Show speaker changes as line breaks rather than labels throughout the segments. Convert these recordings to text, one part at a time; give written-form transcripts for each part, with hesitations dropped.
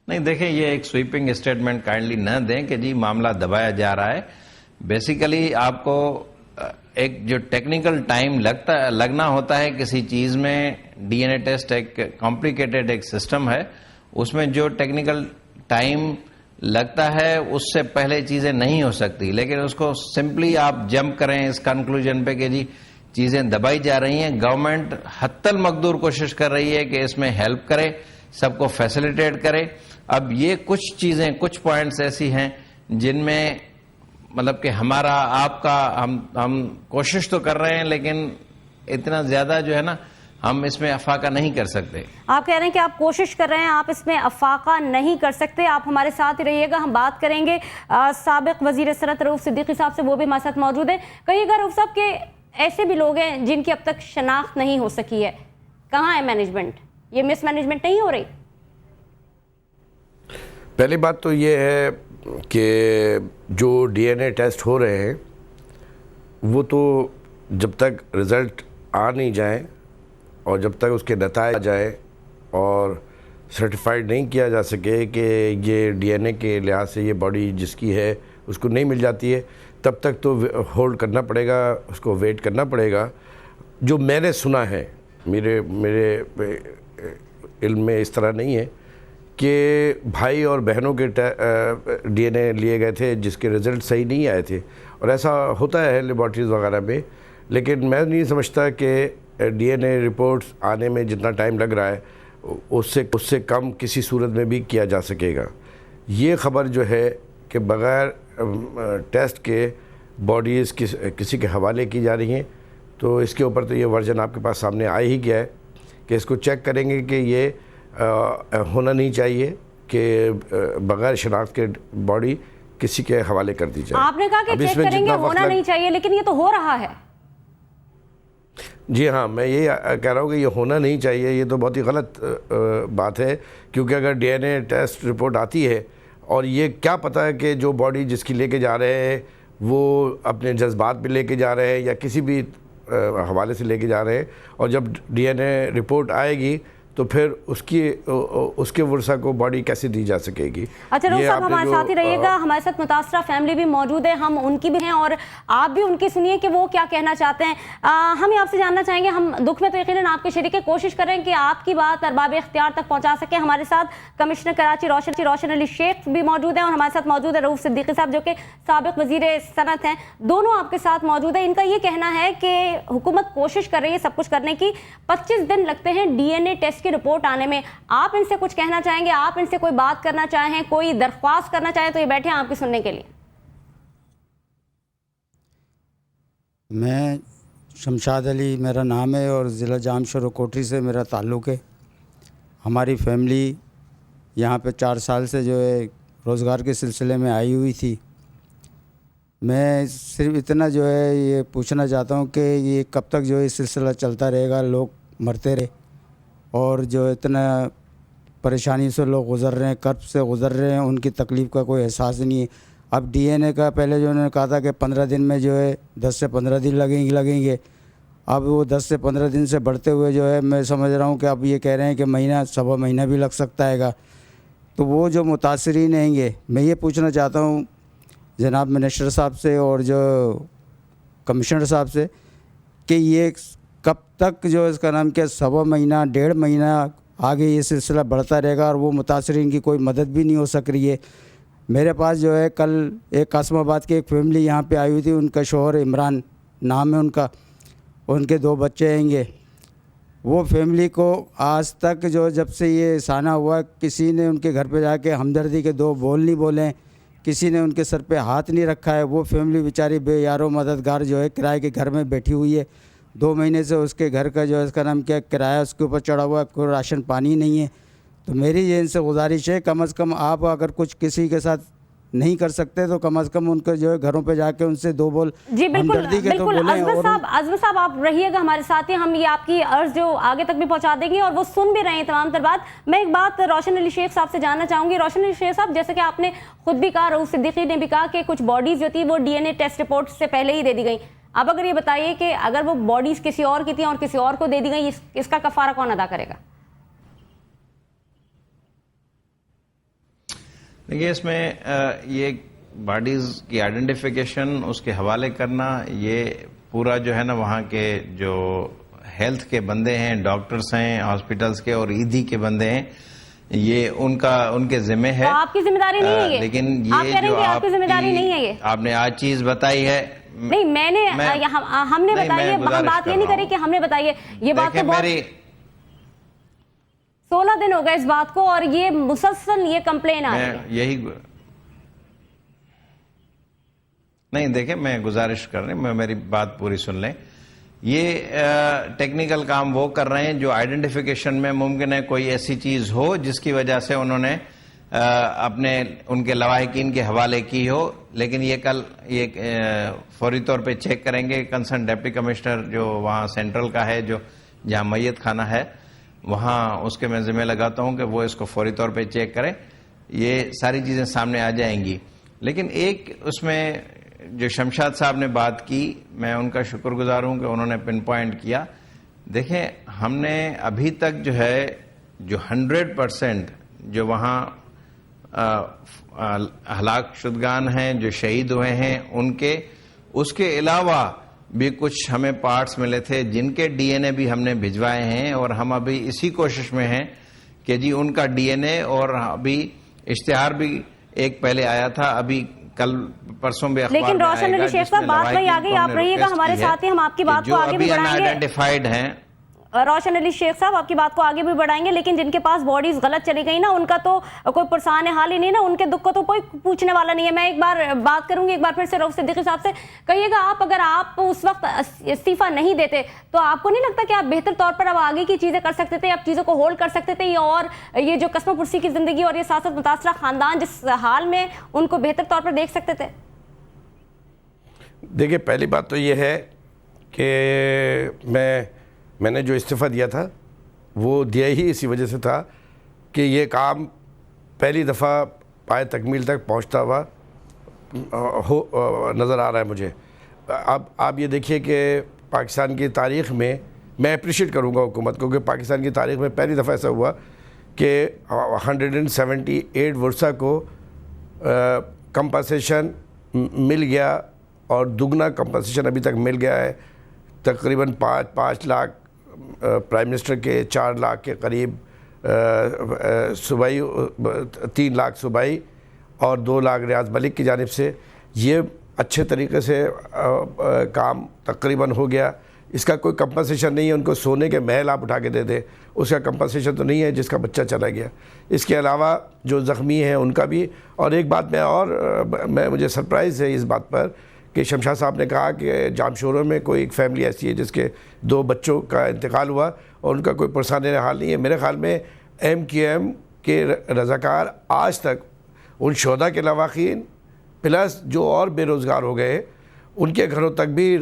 نہیں دیکھیں یہ ایک سویپنگ اسٹیٹمنٹ کائنڈلی نہ دیں کہ جی معاملہ دبایا جا رہا ہے. بیسیکلی آپ کو ایک جو ٹیکنیکل ٹائم لگنا ہوتا ہے کسی چیز میں، ڈی این اے ٹیسٹ ایک کمپلیکیٹڈ ایک سسٹم ہے، اس میں جو ٹیکنیکل ٹائم لگتا ہے اس سے پہلے چیزیں نہیں ہو سکتی. لیکن اس کو سمپلی آپ جمپ کریں اس کنکلوژن پہ کہ جی چیزیں دبائی جا رہی ہیں. گورنمنٹ حتی المقدور کوشش کر رہی ہے کہ اس میں ہیلپ کرے، سب کو فیسیلیٹیٹ کرے. اب یہ کچھ چیزیں، کچھ پوائنٹس ایسی ہیں جن میں مطلب کہ ہمارا آپ کا ہم کوشش تو کر رہے ہیں لیکن اتنا زیادہ جو ہے نا ہم اس میں افاقہ نہیں کر سکتے.
آپ کہہ رہے ہیں کہ آپ کوشش کر رہے ہیں، آپ اس میں افاقہ نہیں کر سکتے. آپ ہمارے ساتھ ہی رہیے گا، ہم بات کریں گے سابق وزیر صنعت رؤوف صدیقی صاحب سے، وہ بھی ہمارے ساتھ موجود ہیں. کہیے گا رؤوف صاحب کہ ایسے بھی لوگ ہیں جن کی اب تک شناخت نہیں ہو سکی ہے، کہاں ہے مینجمنٹ؟ یہ مس مینجمنٹ نہیں ہو رہی؟
پہلی بات تو یہ ہے کہ جو ڈی این اے ٹیسٹ ہو رہے ہیں وہ تو جب تک رزلٹ آ نہیں جائیں اور جب تک اس کے نتائج آ جائے اور سرٹیفائیڈ نہیں کیا جا سکے کہ یہ ڈی این اے کے لحاظ سے یہ باڈی جس کی ہے اس کو نہیں مل جاتی ہے، تب تک تو ہولڈ کرنا پڑے گا، اس کو ویٹ کرنا پڑے گا. جو میں نے سنا ہے، میرے علم میں اس طرح نہیں ہے کہ بھائی اور بہنوں کے ڈی این اے لیے گئے تھے جس کے رزلٹ صحیح نہیں آئے تھے، اور ایسا ہوتا ہے لیبارٹریز وغیرہ میں. لیکن میں نہیں سمجھتا کہ ڈی این اے رپورٹس آنے میں جتنا ٹائم لگ رہا ہے اس سے کم کسی صورت میں بھی کیا جا سکے گا. یہ خبر جو ہے کہ بغیر ٹیسٹ کے باڈیز کسی کے حوالے کی جا رہی ہیں، تو اس کے اوپر تو یہ ورژن آپ کے پاس سامنے آ ہی گیا ہے کہ اس کو چیک کریں گے کہ یہ ہونا نہیں چاہیے کہ بغیر شناخت کے باڈی کسی کے حوالے کر دی جائے.
آپ نے کہا کہ چیک کریں گے، ہونا نہیں چاہیے، لیکن یہ تو ہو رہا ہے.
جی ہاں، میں یہ کہہ رہا ہوں کہ یہ ہونا نہیں چاہیے. یہ تو بہت ہی غلط بات ہے، کیونکہ اگر D N A test report آتی ہے اور یہ کیا پتہ ہے کہ جو باڈی جس کی لے کے جا رہے ہیں وہ اپنے جذبات پہ لے کے جا رہے ہیں یا کسی بھی حوالے سے لے کے جا رہے ہیں، اور جب ڈی این اے رپورٹ آئے گی تو پھر اس کے ورثہ کو باڈی کیسے دی جا سکے گی.
اچھا رؤوف صاحب ہمارے ساتھ ہی رہیے گا، ہمارے ساتھ متاثرہ فیملی بھی موجود ہے، ہم ان کی بھی ہیں اور آپ بھی ان کی سنیے کہ وہ کیا کہنا چاہتے ہیں. ہم آپ سے جاننا چاہیں گے، ہم دکھ میں تو یقیناً آپ کے شریک کوشش کریں کہ آپ کی بات ارباب اختیار تک پہنچا سکیں. ہمارے ساتھ کمشنر کراچی روشن علی شیخ بھی موجود ہیں اور ہمارے ساتھ موجود ہے رؤوف صدیقی صاحب جو کہ سابق وزیر صنعت ہیں. دونوں آپ کے ساتھ موجود ہیں. ان کا یہ کہنا ہے کہ حکومت کوشش کر رہی ہے سب کچھ کرنے کی، 25 دن لگتے ہیں ڈی این اے ٹیسٹ کی رپورٹ آنے میں. آپ ان سے کچھ کہنا چاہیں گے؟ آپ ان سے کوئی بات کرنا چاہیں، کوئی درخواست کرنا چاہیں تو یہ بیٹھے ہیں آپ کی سننے کے لیے.
میں شمشاد علی میرا نام ہے اور ضلع جام شور کوٹری سے میرا تعلق ہے. ہماری فیملی یہاں پہ 4 سال سے جو ہے روزگار کے سلسلے میں آئی ہوئی تھی. میں صرف اتنا جو ہے یہ پوچھنا چاہتا ہوں کہ یہ کب تک جو ہے سلسلہ چلتا رہے گا؟ لوگ مرتے رہے اور جو اتنا پریشانی سے لوگ گزر رہے ہیں، کرب سے گزر رہے ہیں، ان کی تکلیف کا کوئی احساس نہیں ہے. اب ڈی این اے کا پہلے جو انہوں نے کہا تھا کہ 15 دن میں جو ہے 10 سے 15 دن لگیں گے. اب وہ 10 سے 15 دن سے بڑھتے ہوئے جو ہے میں سمجھ رہا ہوں کہ اب یہ کہہ رہے ہیں کہ مہینہ سوا مہینہ بھی لگ سکتا ہے گا. تو وہ جو متاثرین ہیں گے، میں یہ پوچھنا چاہتا ہوں جناب منسٹر صاحب سے اور جو کمشنر صاحب سے کہ یہ کب تک جو اس کا نام کیا سوا مہینہ 1.5 مہینہ آگے یہ سلسلہ بڑھتا رہے گا اور وہ متاثرین کی کوئی مدد بھی نہیں ہو سک رہی ہے. میرے پاس جو ہے کل ایک قاسم آباد کی ایک فیملی یہاں پہ آئی ہوئی تھی، ان کا شوہر عمران نام ہے ان کا، ان کے 2 بچے ہیں گے. وہ فیملی کو آج تک جو جب سے یہ سانحہ ہوا کسی نے ان کے گھر پہ جا کے ہمدردی کے 2 بول نہیں بولے، کسی نے ان کے سر پہ ہاتھ نہیں رکھا ہے. وہ فیملی بیچاری بے یارو مددگار جو ہے کرائے کے گھر میں بیٹھی ہوئی ہے. 2 مہینے سے اس کے گھر کا جو ہے اس کا نام کیا کرایہ اس کے اوپر چڑھا ہوا ہے، کوئی راشن پانی نہیں ہے. تو میری یہ ان سے گزارش ہے کم از کم آپ اگر کچھ کسی کے ساتھ نہیں کر سکتے تو کم از کم ان کے جو ہے گھروں پہ جا کے ان سے 2 بول ہمدردی کے تو بولیں.
عظمت صاحب آپ رہیے گا ہمارے ساتھ ہی، ہم یہ آپ کی عرض جو آگے تک بھی پہنچا دیں گے اور وہ سن بھی رہے ہیں تمام تر بات. میں ایک بات روشن علی شیخ صاحب سے جاننا چاہوں گی. روشن علی شیخ صاحب، جیسے کہ آپ نے خود بھی کہا، رؤوف صدیقی نے بھی کہا کہ کچھ باڈیز جو تھی وہ D N A test report سے پہلے ہی دے دی گئیں. اب اگر یہ بتائیے کہ اگر وہ باڈیز کسی اور کی تھیں اور کسی اور کو دے دی گئیں، اس کا کفارہ کون ادا کرے گا؟
دیکھیے اس میں یہ باڈیز کی آئیڈینٹیفیکیشن، اس کے حوالے کرنا، یہ پورا جو ہے نا وہاں کے جو ہیلتھ کے بندے ہیں، ڈاکٹرز ہیں ہاسپٹلس کے، اور ایدھی کے بندے ہیں، یہ ان کے ذمہ ہے.
تو آپ کی ذمہ داری نہیں ہے یہ؟
لیکن
آپ کہہ رہے ہیں کہ آپ کی ذمہ داری نہیں ہے یہ؟
آپ نے آج چیز بتائی ہے.
نہیں، ہم نے بتائی ہے، ہم بات یہ نہیں کری کہ ہم نے بتائی ہے. یہ بات تو بہت 16 دن ہو گئے اس بات کو، اور یہ مسلسل یہ کمپلین آ رہی ہے.
یہی نہیں، دیکھیں میں گزارش کر رہے ہیں، میری بات پوری سن لیں. یہ ٹیکنیکل کام وہ کر رہے ہیں جو آئیڈینٹیفیکیشن میں ممکن ہے کوئی ایسی چیز ہو جس کی وجہ سے انہوں نے ان کے لواحقین کے حوالے کی ہو. لیکن یہ کل یہ فوری طور پہ چیک کریں گے. کنسرن ڈپٹی کمشنر جو وہاں سینٹرل کا ہے، جو جہاں میت خانہ ہے، وہاں اس کے میں ذمہ لگاتا ہوں کہ وہ اس کو فوری طور پہ چیک کریں. یہ ساری چیزیں سامنے آ جائیں گی. لیکن ایک اس میں جو شمشاد صاحب نے بات کی، میں ان کا شکر گزار ہوں کہ انہوں نے پن پوائنٹ کیا. دیکھیں ہم نے ابھی تک جو ہے جو 100% جو وہاں ہلاک شدگان ہیں، جو شہید ہوئے ہیں، اس کے علاوہ بھی کچھ ہمیں پارٹس ملے تھے جن کے ڈی این اے بھی ہم نے بھجوائے ہیں، اور ہم ابھی اسی کوشش میں ہیں کہ جی ان کا ڈی این اے، اور ابھی اشتہار بھی ایک پہلے آیا تھا، ابھی کل پرسوں بھی اخبار
لیکن
میں
روشن
آئے گا،
علی شیخ صاحب بات وہی آ گئی، آپ رہیے گا ہمارے ساتھ ہی، ہم آپ کی بات کو آگے بھی بڑھائیں گے.
آئیڈینٹیفائڈ ہیں
روشن علی شیخ صاحب، آپ کی بات کو آگے بھی بڑھائیں گے. لیکن جن کے پاس باڈیز غلط چلی گئی نا، ان کا تو کوئی پرسان حال ہی نہیں نا، ان کے دکھ کو تو کوئی پوچھنے والا نہیں ہے. میں ایک بار بات کروں گی، ایک بار پھر سے رؤف صدیقی صاحب سے. کہیے گا آپ، اگر آپ اس وقت استعفیٰ نہیں دیتے تو آپ کو نہیں لگتا کہ آپ بہتر طور پر اب آگے کی چیزیں کر سکتے تھے، آپ چیزوں کو ہولڈ کر سکتے تھے، اور یہ جو قسم پرسی کی زندگی اور یہ سیاست متاثرہ خاندان جس حال میں، ان کو بہتر طور پر دیکھ سکتے تھے؟
دیکھیں پہلی بات تو یہ ہے کہ میں نے جو استعفیٰ دیا تھا وہ دیا ہی اسی وجہ سے تھا کہ یہ کام پہلی دفعہ پائے تکمیل تک پہنچتا ہوا نظر آ رہا ہے مجھے. اب آپ یہ دیکھیے کہ پاکستان کی تاریخ میں، میں اپریشیٹ کروں گا حکومت کو، کہ پاکستان کی تاریخ میں پہلی دفعہ ایسا ہوا کہ 178 ورثہ کو کمپنسیشن مل گیا، اور دگنا کمپنسیشن ابھی تک مل گیا ہے. تقریباً 5 لاکھ پرائم منسٹر کے، 4 لاکھ کے قریب صوبائی، 3 لاکھ صوبائی، اور 2 لاکھ ریاض ملک کی جانب سے. یہ اچھے طریقے سے کام تقریباً ہو گیا. اس کا کوئی کمپنسیشن نہیں ہے. ان کو سونے کے محل آپ اٹھا کے دے دیں، اس کا کمپنسیشن تو نہیں ہے جس کا بچہ چلا گیا. اس کے علاوہ جو زخمی ہیں ان کا بھی. اور ایک بات مجھے سرپرائز ہے اس بات پر کہ شمشاد صاحب نے کہا کہ جام شوروں میں کوئی ایک فیملی ایسی ہے جس کے 2 بچوں کا انتقال ہوا اور ان کا کوئی پرسان حال نہیں ہے. میرے خیال میں MQM کے رضاکار آج تک ان شہداء کے لواحقین پلس جو اور بے روزگار ہو گئے، ان کے گھروں تک بھی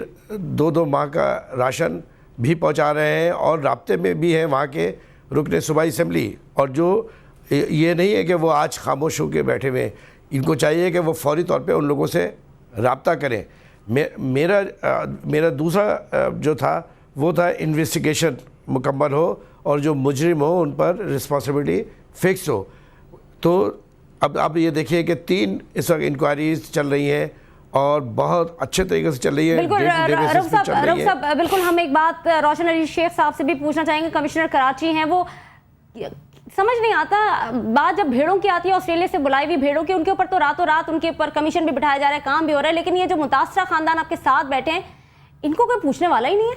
2 ماہ کا راشن بھی پہنچا رہے ہیں، اور رابطے میں بھی ہیں وہاں کے رکن صوبائی اسمبلی. اور جو یہ نہیں ہے کہ وہ آج خاموش ہو کے بیٹھے ہوئے ہیں، ان کو چاہیے کہ وہ فوری طور پہ ان لوگوں سے رابطہ کریں. میرا دوسرا جو تھا وہ تھا انویسٹیگیشن مکمل ہو، اور جو مجرم ہو ان پر رسپانسبلٹی فکس ہو. تو اب یہ دیکھیے کہ 3 اس وقت انکوائریز چل رہی ہیں، اور بہت اچھے طریقے سے چل رہی ہے.
بالکل رؤف صاحب، بالکل ہم ایک بات روشن علی شیخ صاحب سے بھی پوچھنا چاہیں گے. کمشنر کراچی ہیں، وہ سمجھ نہیں آتا، بات جب بھیڑوں کی آتی ہے، آسٹریلیا سے بلائی ہوئی بھیڑوں کی، ان کے اوپر تو راتوں رات ان کے اوپر کمیشن بھی بٹھایا جا رہا ہے، کام بھی ہو رہا ہے، لیکن یہ جو متاثرہ خاندان آپ کے ساتھ بیٹھے ہیں، ان کو کوئی پوچھنے والا ہی نہیں ہے.